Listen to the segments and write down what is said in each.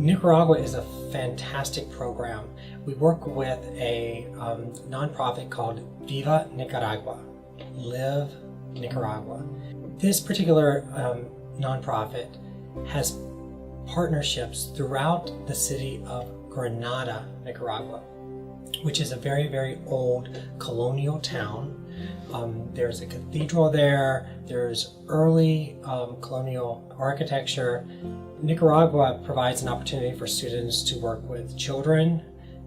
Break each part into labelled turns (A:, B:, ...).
A: Nicaragua is a fantastic program. We work with a nonprofit called Viva Nicaragua, Live Nicaragua. This particular nonprofit has partnerships throughout the city of Granada, Nicaragua, which is a very, very old colonial town. There's a cathedral there, there's early colonial architecture. Nicaragua provides an opportunity for students to work with children,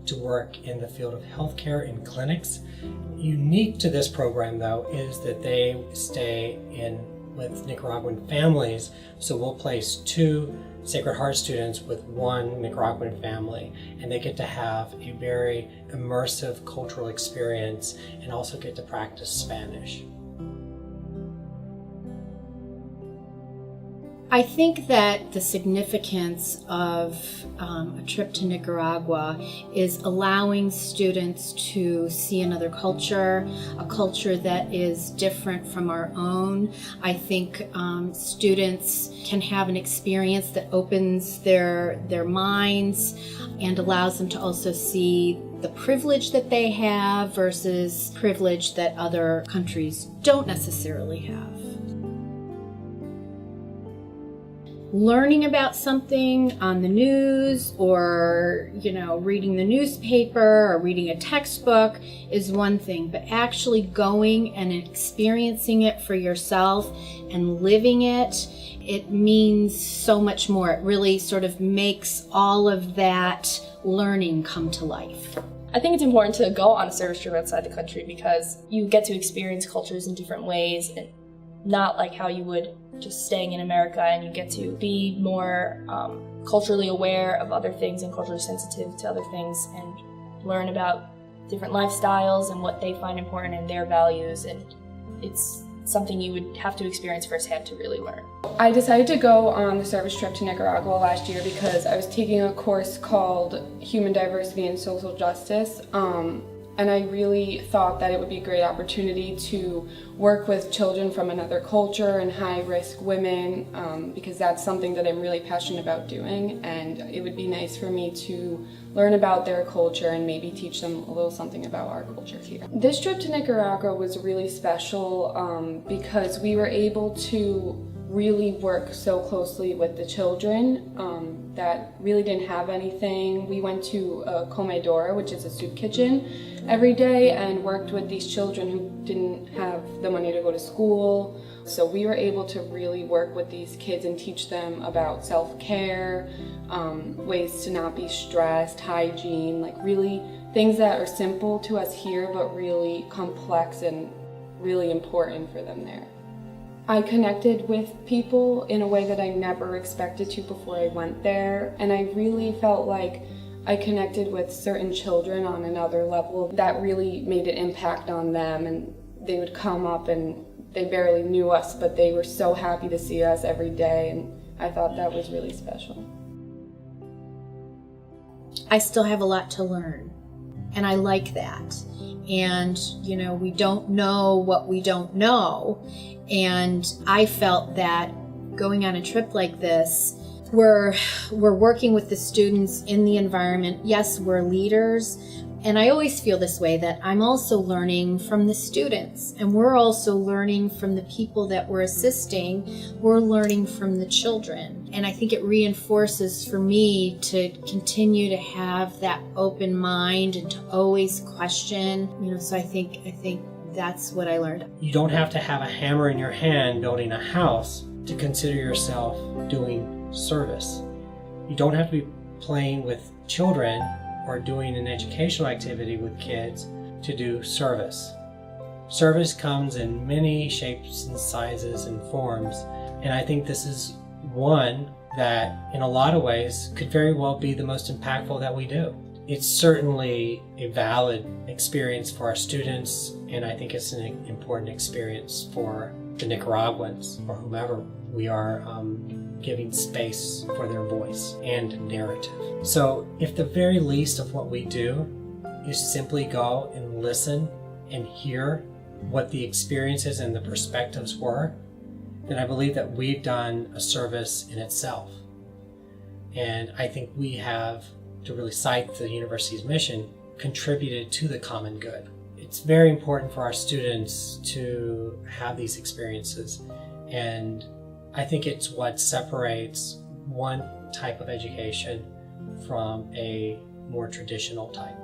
A: to work in the field of healthcare in clinics. Unique to this program, though, is that they stay in with Nicaraguan families, so we'll place 2 Sacred Heart students with 1 Nicaraguan family, and they get to have a very immersive cultural experience and also get to practice Spanish.
B: I think that the significance of a trip to Nicaragua is allowing students to see another culture, a culture that is different from our own. I think students can have an experience that opens their minds and allows them to also see the privilege that they have versus privilege that other countries don't necessarily have. Learning about something on the news or, reading the newspaper or reading a textbook is one thing, but actually going and experiencing it for yourself and living it, it means so much more. It really sort of makes all of that learning come to life.
C: I think it's important to go on a service trip outside the country because you get to experience cultures in different ways, and not like how you would just staying in America, and you get to be more culturally aware of other things and culturally sensitive to other things and learn about different lifestyles and what they find important in their values, and it's something you would have to experience firsthand to really learn.
D: I decided to go on the service trip to Nicaragua last year because I was taking a course called Human Diversity and Social Justice. And I really thought that it would be a great opportunity to work with children from another culture and high-risk women, because that's something that I'm really passionate about doing, and it would be nice for me to learn about their culture and maybe teach them a little something about our culture here. This trip to Nicaragua was really special because we were able to really work so closely with the children that really didn't have anything. We went to a comedora, which is a soup kitchen, every day and worked with these children who didn't have the money to go to school. So we were able to really work with these kids and teach them about self-care, ways to not be stressed, hygiene, like really things that are simple to us here but really complex and really important for them there. I connected with people in a way that I never expected to before I went there, and I really felt like I connected with certain children on another level that really made an impact on them, and they would come up and they barely knew us, but they were so happy to see us every day, and I thought that was really special.
B: I still have a lot to learn, and I like that. And, we don't know what we don't know. And I felt that going on a trip like this, we're working with the students in the environment. Yes, we're leaders. And I always feel this way, that I'm also learning from the students, and we're also learning from the people that we're assisting. We're learning from the children. And I think it reinforces for me to continue to have that open mind and to always question, so I think that's what I learned.
A: You don't have to have a hammer in your hand building a house to consider yourself doing service. You don't have to be playing with children or doing an educational activity with kids to do service. Service comes in many shapes and sizes and forms, and I think this is one that in a lot of ways could very well be the most impactful that we do. It's certainly a valid experience for our students, and I think it's an important experience for the Nicaraguans or whomever we are giving space for their voice and narrative. So if the very least of what we do is simply go and listen and hear what the experiences and the perspectives were, then I believe that we've done a service in itself. And I think we have, to really cite the university's mission, contributed to the common good. It's very important for our students to have these experiences, and I think it's what separates one type of education from a more traditional type.